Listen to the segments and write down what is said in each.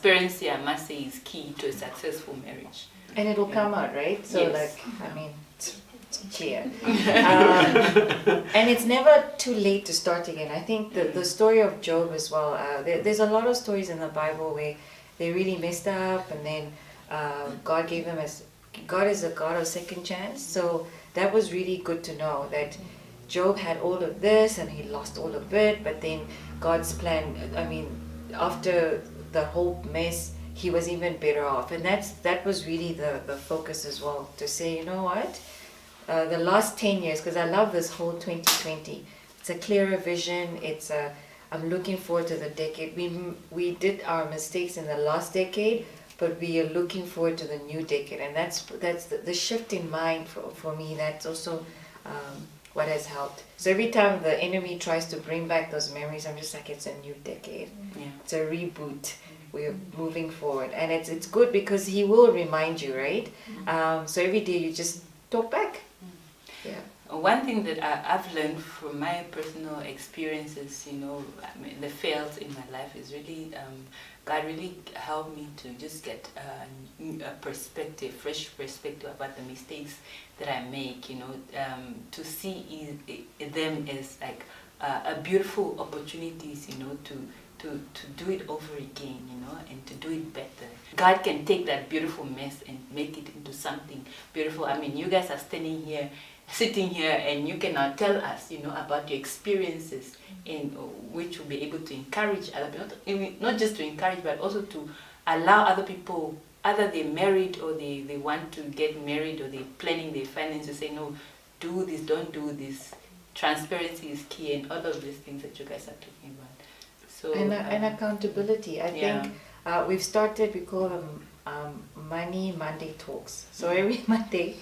transparency, I must say, is key to a successful marriage. And it'll come out, right? So Yes. I mean, cheer. And it's never too late to start again. I think the story of Job as well, there's a lot of stories in the Bible where they really messed up, and then God gave them God is a God of second chance. So that was really good to know that Job had all of this and he lost all of it, but then God's plan, I mean, after the whole mess, he was even better off. And that was really the focus as well, to say, you know what, the last 10 years, because I love this whole 2020, it's a clearer vision, I'm looking forward to the decade. We did our mistakes in the last decade, but we are looking forward to the new decade, and that's the shift in mind for me. That's also what has helped. So every time the enemy tries to bring back those memories, I'm just like, it's a new decade. Yeah. It's a reboot. We're moving forward, and it's good because he will remind you, right? So every day you just talk back. Yeah. One thing that I've learned from my personal experiences, I mean, the fails in my life is really, God really helped me to just get a perspective, fresh perspective about the mistakes that I make, to see them as like a beautiful opportunities, to do it over again, and to do it better. God can take that beautiful mess and make it into something beautiful. I mean, you guys are sitting here, and you can now tell us, about your experiences, in which will be able to encourage other people, not just to encourage, but also to allow other people, either they're married or they want to get married, or they're planning their finances, say, no, do this, don't do this. Transparency is key, and all of these things that you guys are talking about. So, and accountability. I think we've started, we call them Money Monday Talks. So every Monday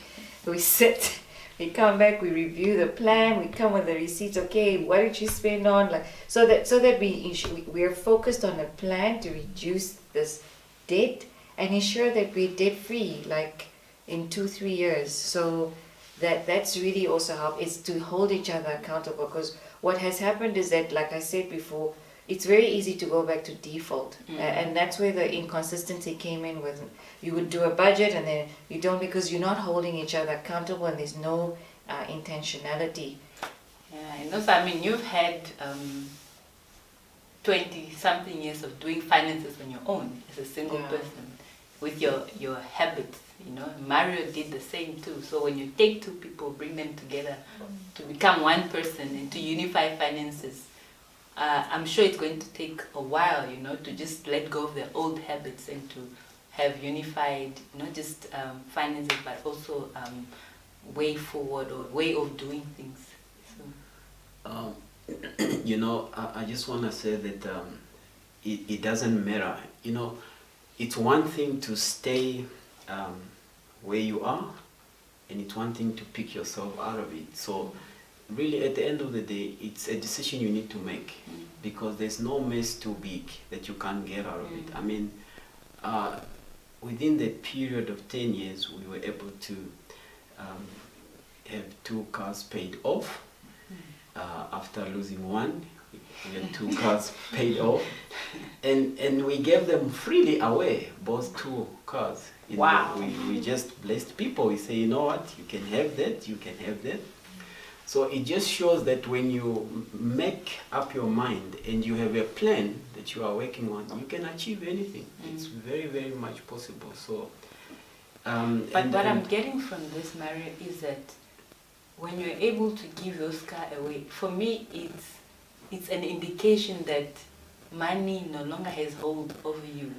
we sit, we come back, we review the plan, we come with the receipts. Okay, what did you spend on? Like so that we are focused on a plan to reduce this debt and ensure that we're debt free, like in 2-3 years. So that's really also help, is to hold each other accountable, because what has happened is that, like I said before, it's very easy to go back to default. And that's where the inconsistency came in. With you would do a budget and then you don't, because you're not holding each other accountable, and there's no intentionality. Yeah, and also, I mean, you've had 20-something years of doing finances on your own as a single person with your habits. Mario did the same too. So when you take two people, bring them together to become one person and to unify finances, I'm sure it's going to take a while, to just let go of the old habits and to have unified, not just finances, but also way forward, or way of doing things. So. I just want to say that it doesn't matter. It's one thing to stay where you are, and it's one thing to pick yourself out of it. So really, at the end of the day, it's a decision you need to make, because there's no mess too big that you can't get out of it. I mean, within the period of 10 years, we were able to have 2 cars paid off. After losing one, we had 2 cars paid off, and we gave them freely away, both 2 cars. Wow. We just blessed people. We say, you know what, you can have that, you can have that. So it just shows that when you make up your mind and you have a plan that you are working on, you can achieve anything. It's very, very much possible. So, but what I'm getting from this, Mario, is that when you're able to give those cars away, for me, it's an indication that money no longer has hold over you.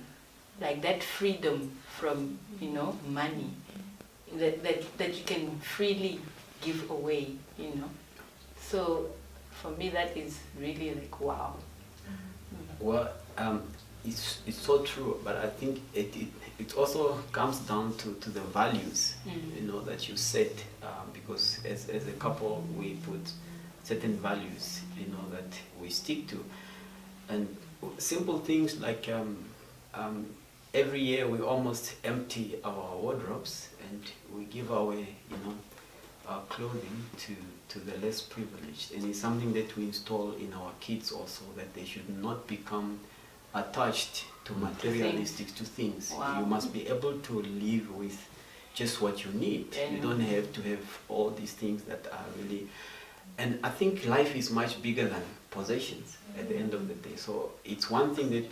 Like that freedom from, money, that you can freely give away, So for me, that is really like, wow. Well, it's so true, but I think it also comes down to the values, that you set, because as a couple, we put certain values, that we stick to. And simple things like every year we almost empty our wardrobes and we give away, our clothing to the less privileged. And it's something that we install in our kids also, that they should not become attached to materialistic to things. Wow. You must be able to live with just what you need. You don't have to have all these things that are really, and I think life is much bigger than possessions at the end of the day. So it's one thing that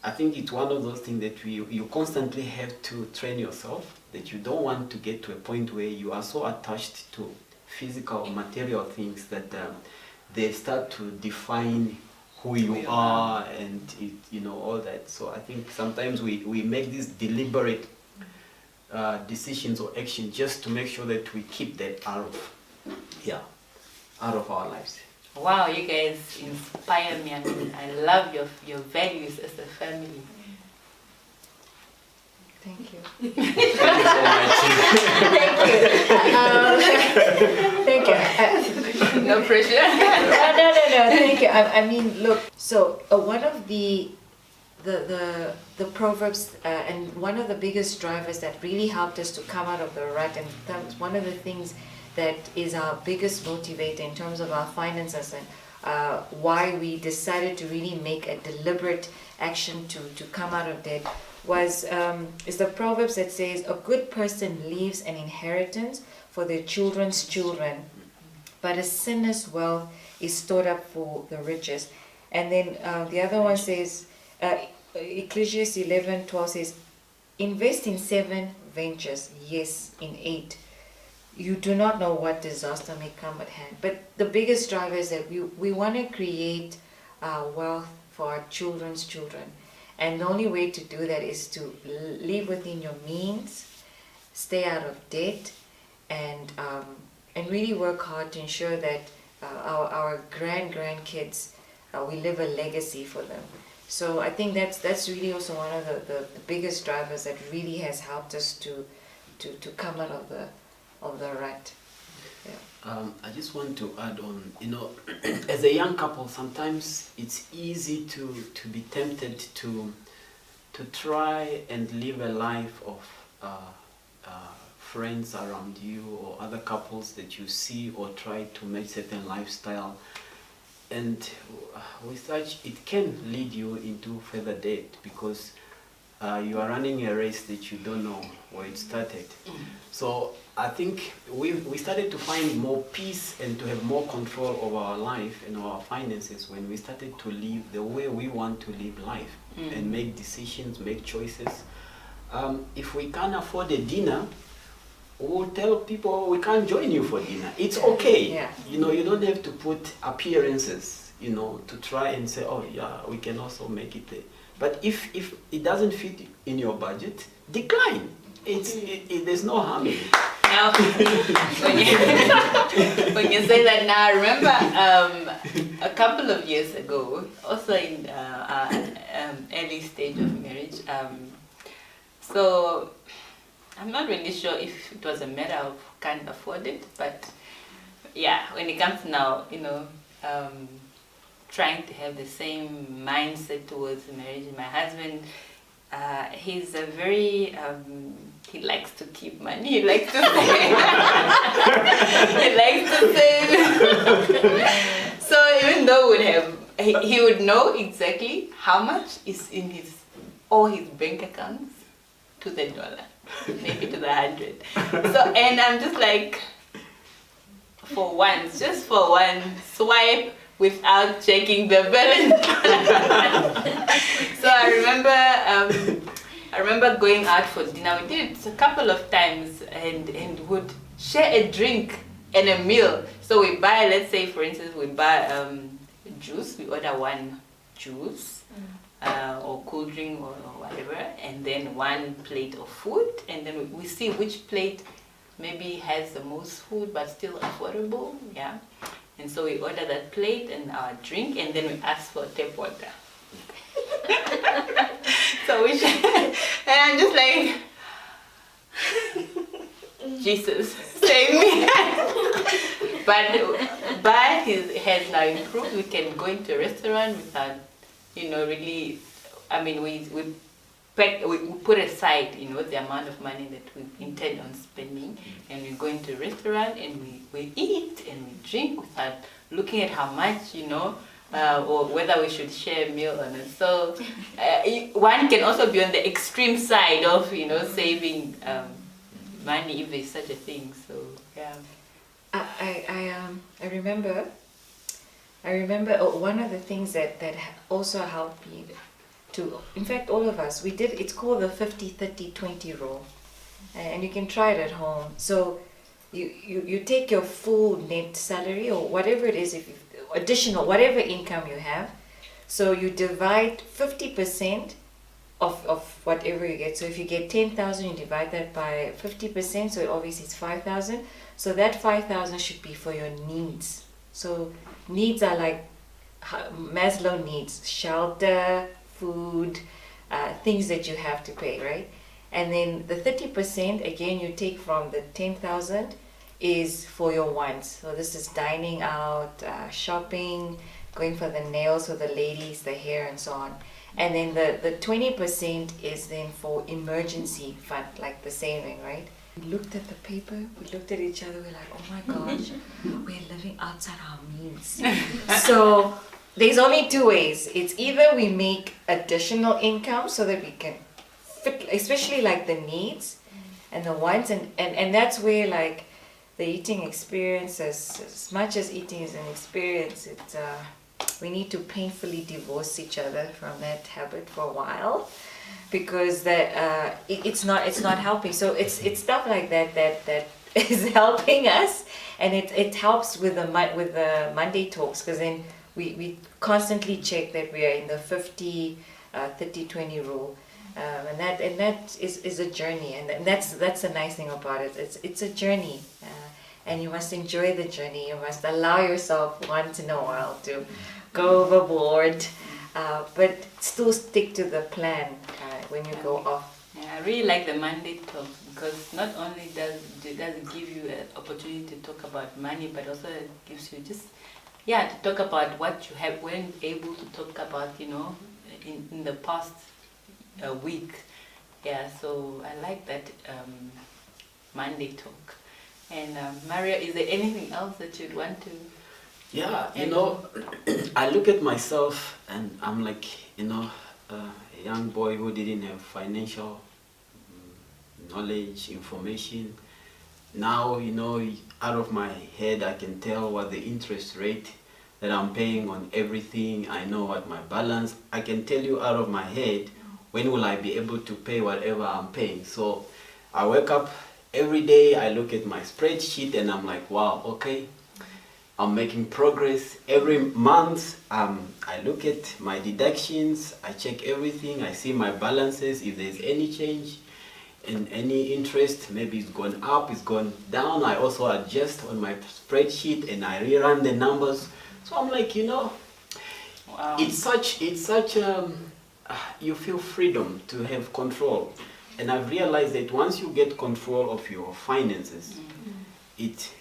I think it's one of those things that you constantly have to train yourself, that you don't want to get to a point where you are so attached to physical material things that they start to define who you are and all that. So I think sometimes we make these deliberate decisions or actions just to make sure that we keep that out of our lives. Wow, you guys inspire me. I mean, I love your values as a family. Thank you. Thank you so much. Thank you. Thank you. No pressure. No. Thank you. I mean, look. So one of the proverbs and one of the biggest drivers that really helped us to come out of the rut, and that's one of the things that is our biggest motivator in terms of our finances and why we decided to really make a deliberate action to come out of debt is the Proverbs that says, a good person leaves an inheritance for their children's children, but a sinner's wealth is stored up for the richest. And then the other one says, Ecclesiastes 11:12 says, invest in 7 ventures, yes, in 8. You do not know what disaster may come at hand. But the biggest driver is that we want to create wealth for our children's children. And the only way to do that is to live within your means, stay out of debt, and really work hard to ensure that our grandkids, we leave a legacy for them. So I think that's really also one of the biggest drivers that really has helped us to come out of the rut. Yeah. I just want to add on, as a young couple, sometimes it's easy to be tempted to try and live a life of friends around you or other couples that you see, or try to make certain lifestyle. And with such, it can lead you into further debt because you are running a race that you don't know where it started. So I think we started to find more peace and to have more control over our life and our finances when we started to live the way we want to live life and make decisions, make choices. If we can't afford a dinner, we'll tell people we can't join you for dinner. It's okay. Yeah. You don't have to put appearances, to try and say, oh yeah, we can also make it there. But if it doesn't fit in your budget, decline. There's no harm in it. Now, when you say that, now I remember a couple of years ago, also in our early stage of marriage. So I'm not really sure if it was a matter of can't afford it, but yeah, when it comes now, trying to have the same mindset towards marriage. My husband, he's a very, he likes to keep money, he likes to save. He likes to save. So even though he would know exactly how much is in all his bank accounts to the dollar, maybe to the 100. So, and I'm just like, just for one swipe, without checking the balance. So I remember going out for dinner. We did it a couple of times and would share a drink and a meal. So we buy, let's say for instance, we buy juice. We order one juice or cool drink or whatever, and then one plate of food, and then we see which plate maybe has the most food but still affordable. Yeah. And so we order that plate and our drink, and then we ask for tap water. So we and I'm just like, Jesus, save me. But it has now improved. We can go into a restaurant without, really, I mean, we put aside, the amount of money that we intend on spending, and we go into a restaurant and we eat and we drink without looking at how much, or whether we should share a meal or not. So one can also be on the extreme side of, you know, saving money if there's such a thing. So yeah. I remember one of the things that also helped me to, in fact all of us, we did, it's called the 50-30-20 rule, and you can try it at home. So you take your full net salary or whatever it is, if you, additional whatever income you have, so you divide 50% of whatever you get. So if you get 10,000, you divide that by 50%, so obviously it's 5,000. So that 5,000 should be for your needs. So needs are like Maslow needs: shelter, food, things that you have to pay, right? And then the 30%, again, you take from the 10,000 is for your wants. So this is dining out, shopping, going for the nails for the ladies, the hair, and so on. And then the 20% is then for emergency fund, like the saving, right? We looked at the paper, we looked at each other, we're like, oh my gosh, we're living outside our means. So there's only two ways. It's either we make additional income so that we can fit, especially like the needs and the wants, and that's where like the eating experience, as much as eating is an experience, it's we need to painfully divorce each other from that habit for a while, because that it's not helping. So it's stuff like that is helping us, and it helps with the Monday talks, because then we constantly check that we are in the 50-30-20 rule, and that is a journey, and that's the nice thing about it. It's a journey, and you must enjoy the journey. You must allow yourself once in a while to go overboard, but still stick to the plan when you go off. Yeah, I really like the Monday talk, because not only does it give you an opportunity to talk about money, but also it gives you just to talk about what you have weren't able to talk about, you know, in the past week. Yeah, so I like that Monday talk. And Maria, is there anything else that you'd want to? Yeah, you know, I look at myself and I'm like, you know, a young boy who didn't have financial knowledge, information. Now, you know, out of my head I can tell what the interest rate that I'm paying on everything. I know what my balance, I can tell you out of my head when will I be able to pay whatever I'm paying. So I wake up every day, I look at my spreadsheet and I'm like, wow, okay, I'm making progress. Every month I look at my deductions, I check everything, I see my balances, if there's any change in any interest, maybe it's gone up, it's gone down. I also adjust on my spreadsheet and I rerun the numbers. So I'm like, you know, wow. It's such you feel freedom to have control. And I've realized that once you get control of your finances, it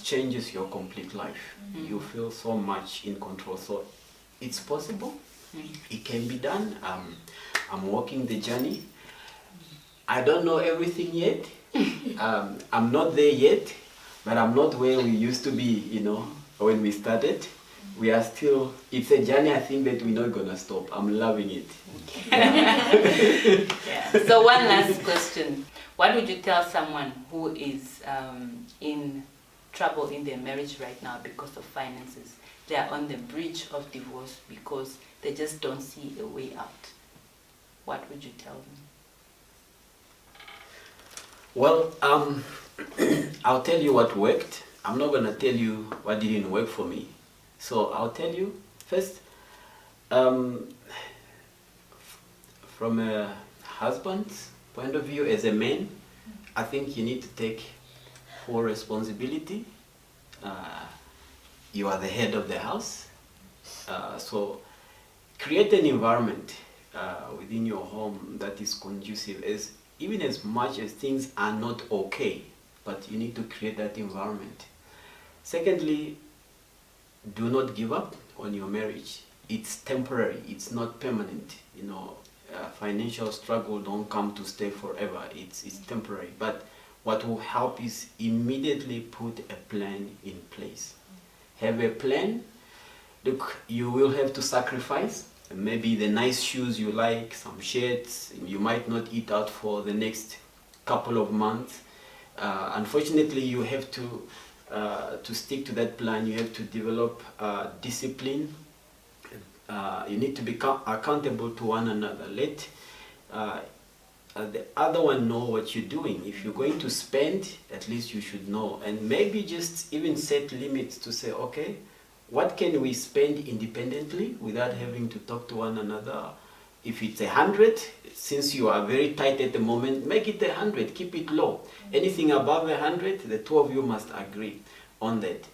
changes your complete life. You feel so much in control. So it's possible. It can be done. I'm walking the journey. I don't know everything yet. I'm not there yet, but I'm not where we used to be, you know, when we started. We are still, it's a journey I think that we're not going to stop. I'm loving it. Yeah. So one last question. What would you tell someone who is in trouble in their marriage right now because of finances? They are on the bridge of divorce because they just don't see a way out. What would you tell them? Well, I'll tell you what worked. I'm not going to tell you what didn't work for me. So I'll tell you first, from a husband's point of view, as a man, I think you need to take full responsibility. You are the head of the house. So create an environment within your home that is conducive, even as much as things are not okay, but you need to create that environment. Secondly, do not give up on your marriage. It's temporary, it's not permanent. You know, financial struggle don't come to stay forever. It's temporary. But what will help is immediately put a plan in place. Have a plan, look, you will have to sacrifice. Maybe the nice shoes you like, some shirts, you might not eat out for the next couple of months. Unfortunately, you have to stick to that plan. You have to develop discipline. You need to become accountable to one another. Let the other one know what you're doing. If you're going to spend, at least you should know. And maybe just even set limits to say, okay, what can we spend independently without having to talk to one another? If it's 100, since you are very tight at the moment, make it 100, keep it low. Anything above 100, the two of you must agree on that.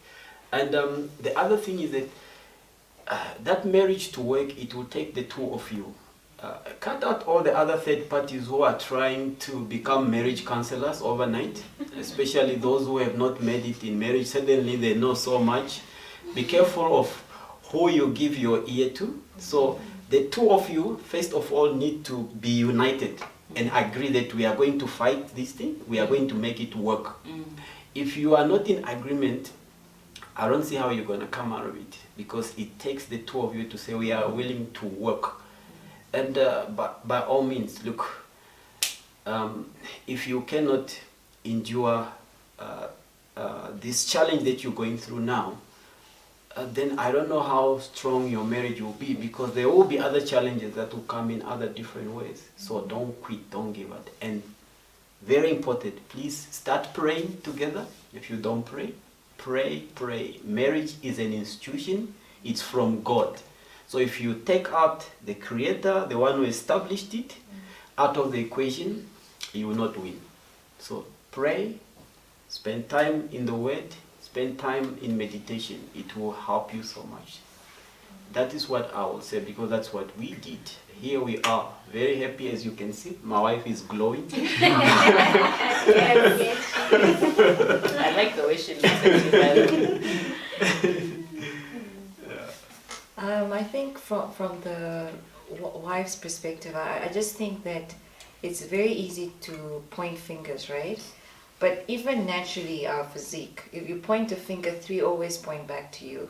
And the other thing is that that marriage to work, it will take the two of you. Cut out all the other third parties who are trying to become marriage counselors overnight, especially those who have not made it in marriage. Suddenly they know so much. Be careful of who you give your ear to. So the two of you, first of all, need to be united and agree that we are going to fight this thing, we are going to make it work. If you are not in agreement, I don't see how you're going to come out of it, because it takes the two of you to say we are willing to work. And by all means, look, if you cannot endure this challenge that you're going through now, then I don't know how strong your marriage will be, because there will be other challenges that will come in other different ways. So don't quit, don't give up. And very important, please start praying together. If you don't pray, pray. Marriage is an institution, it's from God. So if you take out the creator, the one who established it, out of the equation, you will not win. So pray, spend time in the word, spend time in meditation. It will help you so much. That is what I will say, because that's what we did. Here we are, very happy, as you can see. My wife is glowing. Yes. I like the way she looks at you, Mel. I think from the wife's perspective, I just think that it's very easy to point fingers, right? But even naturally, our physique, if you point a finger, 3 always point back to you.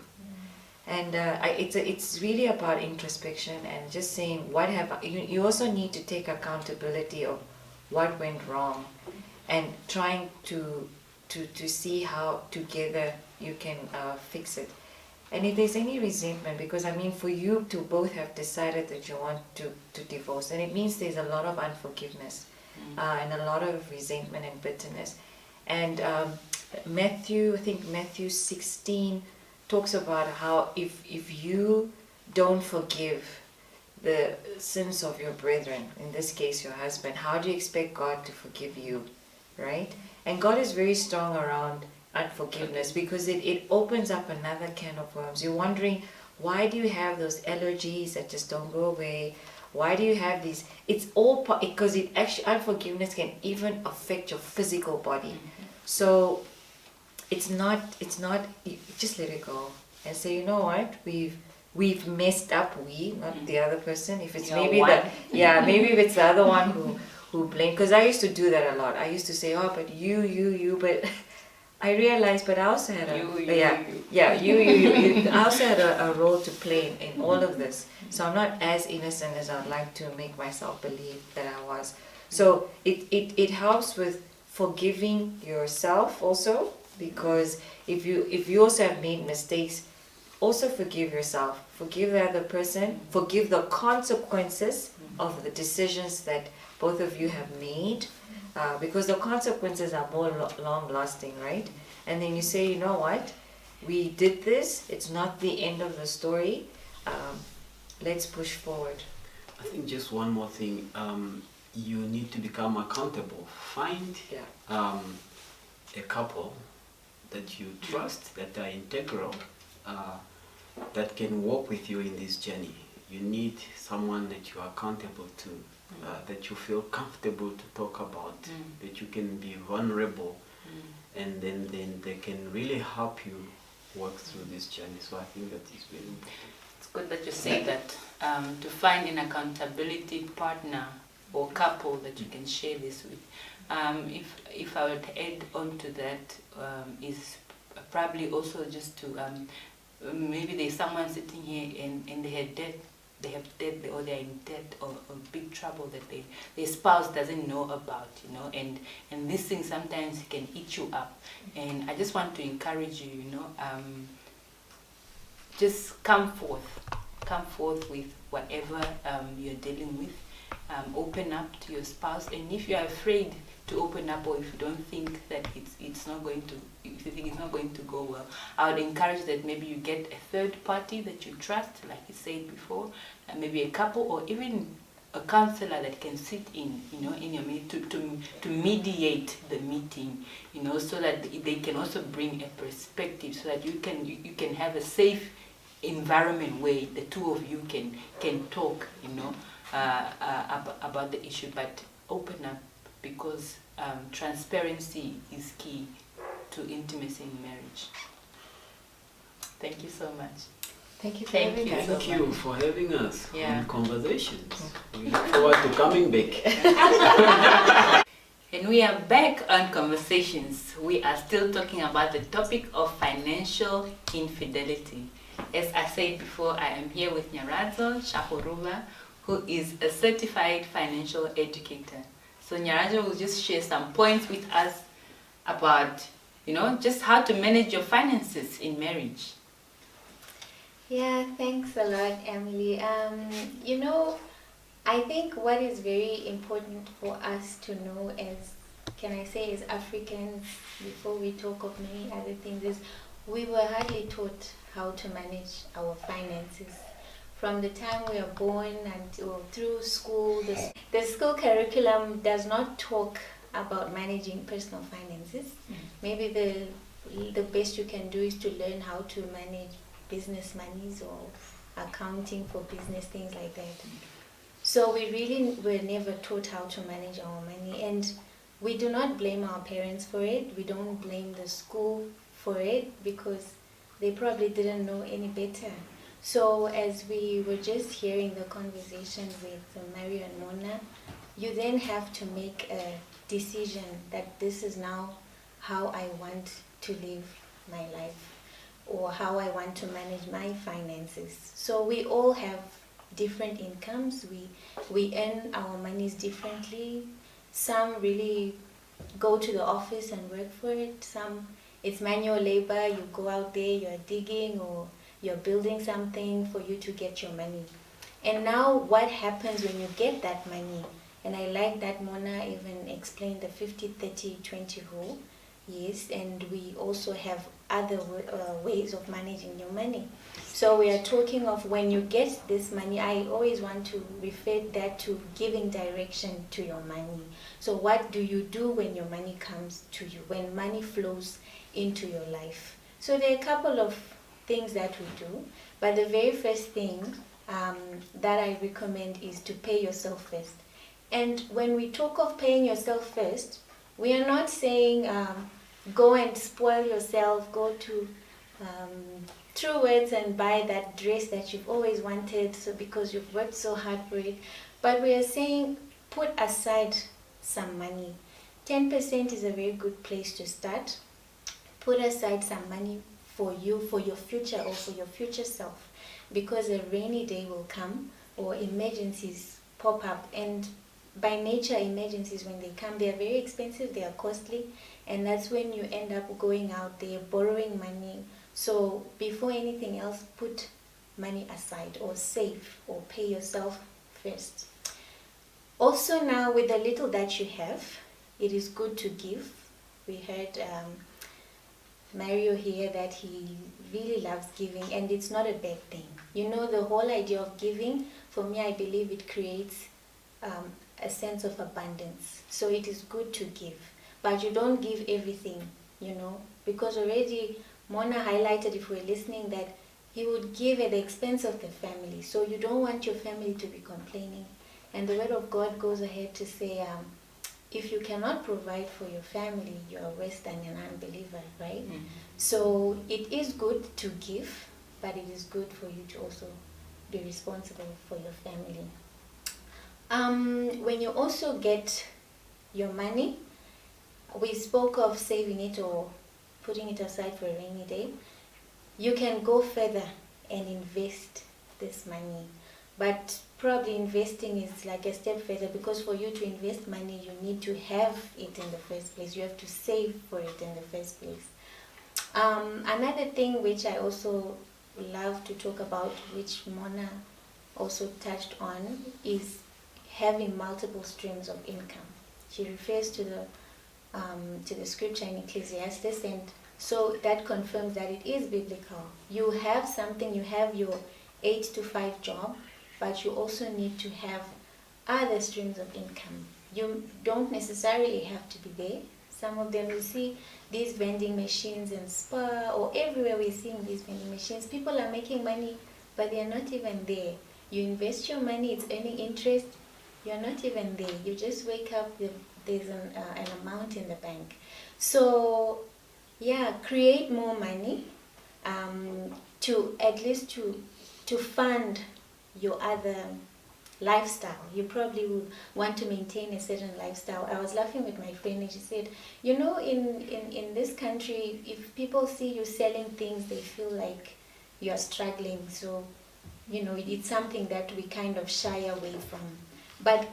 And it's really about introspection and just saying, what have you also need to take accountability of what went wrong, and trying to see how together you can fix it. And if there's any resentment, because I mean, for you to both have decided that you want to divorce, and it means there's a lot of unforgiveness and a lot of resentment and bitterness. And Matthew 16 talks about how if you don't forgive the sins of your brethren, in this case your husband, how do you expect God to forgive you, right? And God is very strong around unforgiveness, because it opens up another can of worms. You're wondering, why do you have those allergies that just don't go away? Why do you have these? It's all because it actually, unforgiveness can even affect your physical body. So it's not you just let it go and say, you know what, we've messed up, not the other person. If it's maybe maybe if it's the other one who blamed, because I used to do that a lot. I used to say, oh, but you, but I realized, but I also had I also had a role to play in all of this. So I'm not as innocent as I'd like to make myself believe that I was. So it helps with forgiving yourself also, because if you also have made mistakes, also forgive yourself, forgive the other person, forgive the consequences of the decisions that both of you have made. Because the consequences are more long-lasting, right? And then you say, you know what, we did this, it's not the end of the story, let's push forward. I think just one more thing, you need to become accountable. Find a couple that you trust, that are integral, that can walk with you in this journey. You need someone that you are accountable to. That you feel comfortable to talk about, that you can be vulnerable, and then they can really help you work through this journey. So I think that is very important. It's good that you say that, to find an accountability partner or couple that you can share this with. If I would add on to that, is probably also just to maybe there's someone sitting here and they have debt, or they're in debt or big trouble that their spouse doesn't know about, you know, and this thing sometimes can eat you up. And I just want to encourage you, you know, just come forth with whatever you're dealing with. Open up to your spouse, and if you're afraid to open up, or if you don't think that it's not going to, if you think it's not going to go well, I would encourage that maybe you get a third party that you trust, like you said before, maybe a couple or even a counselor that can sit in, you know, in your meeting to mediate the meeting, you know, so that they can also bring a perspective, so that you can have a safe environment where the two of you can talk, you know, about the issue, but open up, because transparency is key to intimacy in marriage. Thank you so much. Thank you for Thank having you. us. Thank you for having us Yeah. on Conversations. We look forward to coming back. And we are back on Conversations. We are still talking about the topic of financial infidelity. As I said before, I am here with Nyaradzo Chahuruva, who is a certified financial educator. So Nyaradzo will just share some points with us about, you know, just how to manage your finances in marriage. Yeah, thanks a lot, Emily. You know, I think what is very important for us to know as, can I say, as Africans, before we talk of many other things, is we were hardly taught how to manage our finances. From the time we are born until through school, the school curriculum does not talk about managing personal finances. Maybe the best you can do is to learn how to manage business monies or accounting for business, things like that. So we really were never taught how to manage our money, and we do not blame our parents for it. We don't blame the school for it, because they probably didn't know any better. So as we were just hearing the conversation with Mario and Mona, you then have to make a decision that this is now how I want to live my life, or how I want to manage my finances. So we all have different incomes. We earn our monies differently. Some really go to the office and work for it. Some, it's manual labor. You go out there, you're digging, or you're building something for you to get your money. And now what happens when you get that money? And I like that Mona even explained the 50-30-20 rule. Yes, and we also have other ways of managing your money. So we are talking of when you get this money, I always want to refer that to giving direction to your money. So what do you do when your money comes to you, when money flows into your life? So there are a couple of things that we do, but the very first thing that I recommend is to pay yourself first. And when we talk of paying yourself first, we are not saying go and spoil yourself, go to Truworths and buy that dress that you've always wanted, so because you've worked so hard for it. But we are saying put aside some money. 10% is a very good place to start. Put aside some money for you, for your future, or for your future self, because a rainy day will come, or emergencies pop up, and by nature emergencies, when they come, they are very expensive, they are costly, and that's when you end up going out there borrowing money. So before anything else, put money aside, or save, or pay yourself first. Also now, with the little that you have, it is good to give. We heard Mario here that he really loves giving, and it's not a bad thing. You know, the whole idea of giving, for me, I believe it creates a sense of abundance. So it is good to give, but you don't give everything, you know, because already Mona highlighted, if we're listening, that he would give at the expense of the family. So you don't want your family to be complaining. And the word of God goes ahead to say, if you cannot provide for your family, you are worse than an unbeliever, right? Mm-hmm. So it is good to give, but it is good for you to also be responsible for your family. When you also get your money, we spoke of saving it or putting it aside for a rainy day. you can go further and invest this money. But probably investing is like a step further, because for you to invest money, you need to have it in the first place. You have to save for it in the first place. Another thing which I also love to talk about, which Mona also touched on, is having multiple streams of income. She refers to the scripture in Ecclesiastes, and so that confirms that it is biblical. You have something, you have your 8 to 5 job, but you also need to have other streams of income. You don't necessarily have to be there. Some of them, you see these vending machines in Spa, or everywhere we're seeing these vending machines. People are making money, but they're not even there. You invest your money, it's earning interest, you're not even there. You just wake up, there's an amount in the bank. So, yeah, create more money to at least to fund your other lifestyle. You probably would want to maintain a certain lifestyle. I was laughing with my friend and she said, you know, in this country, if people see you selling things, they feel like you're struggling. So, you know, it's something that we kind of shy away from. But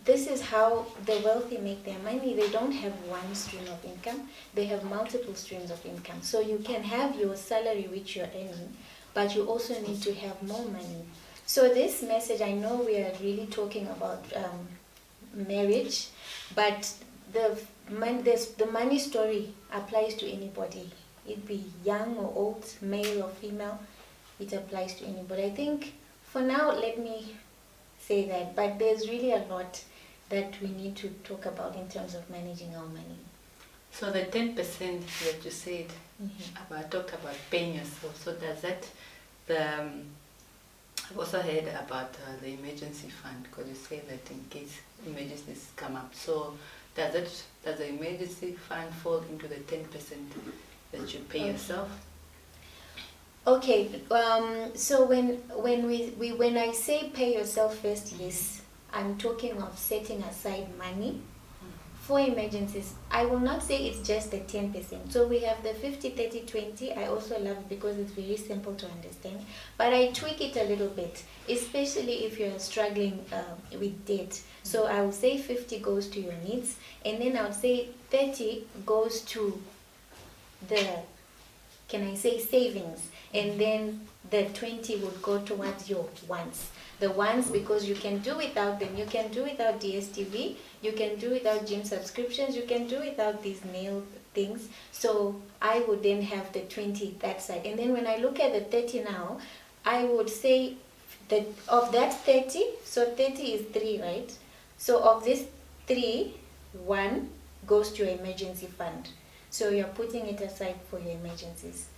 this is how the wealthy make their money. They don't have one stream of income. They have multiple streams of income. So you can have your salary which you're earning, but you also need to have more money. So this message, I know we are really talking about marriage, but the money story applies to anybody. It be young or old, male or female, it applies to anybody. I think for now, let me say that, but there's really a lot that we need to talk about in terms of managing our money. So the 10% that you said, talked about paying yourself, so does that, I've also heard about the emergency fund, because you say that in case emergencies come up. So does the emergency fund fall into the 10% that you pay yourself? Okay, so when I say pay yourself first, yes, I'm talking of setting aside money for emergencies. I will not say it's just the 10%. So we have the 50, 30, 20. I also love it because it's very simple to understand. But I tweak it a little bit, especially if you're struggling with debt. So I would say 50 goes to your needs, and then I would say 30 goes to the, can I say, savings, and then the 20 would go towards your wants. The ones, because you can do without them. You can do without DSTV, you can do without gym subscriptions, you can do without these nail things. So I would then have the 20 that side. And then when I look at the 30 now, I would say that of that 30, so 30 is 3, right? So of this 3, 1 goes to your emergency fund. So you're putting it aside for your emergencies.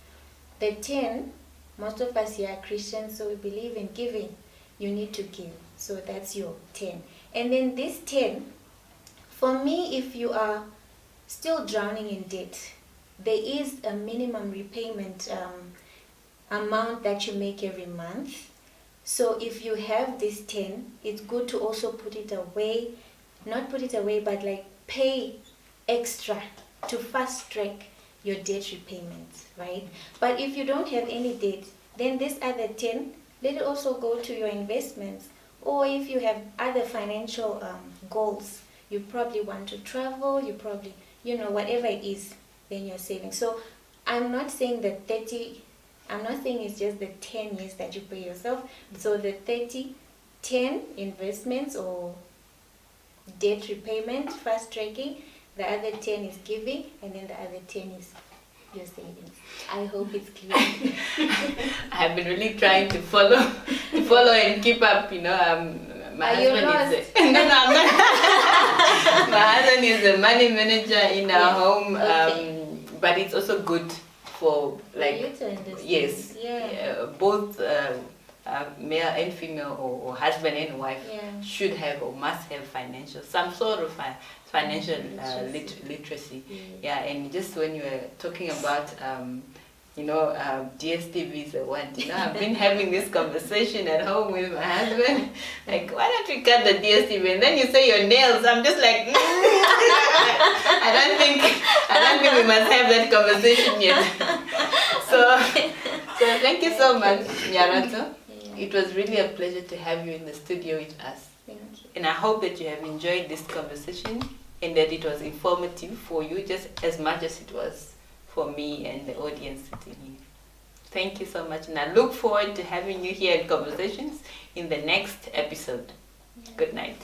The 10, most of us here are Christians, so we believe in giving. You need to give. So that's your 10. And then this 10, for me, if you are still drowning in debt, there is a minimum repayment amount that you make every month. So if you have this 10, it's good to also put it away, not put it away, but like pay extra to fast track your debt repayments, right? But if you don't have any debt, then this other 10, let it also go to your investments. Or if you have other financial goals, you probably want to travel, you probably, you know, whatever it is, then you're saving. So I'm not saying that 30, I'm not saying it's just the 10 years that you pay yourself. So the 30, 10 investments or debt repayment, fast tracking, the other 10 is giving, and then the other 10 is your savings. I hope it's clear. I've been really trying to follow and keep up, you know. My husband is no, I'm not. My husband is the money manager in our home, but it's also good for like you to understand. Yes, both male and female, or husband and wife should have or must have some sort of financial literacy. And just when you were talking about DSTV is the one, I've been having this conversation at home with my husband, like, why don't we cut the DSTV? And then you say your nails. I'm just like, I don't think we must have that conversation yet. thank you so much, Nyaradzo. Yeah. It was really a pleasure to have you in the studio with us. Thank you. And I hope that you have enjoyed this conversation and that it was informative for you just as much as it was for me and the audience sitting here. Thank you so much, and I look forward to having you here in Conversations in the next episode. Good night.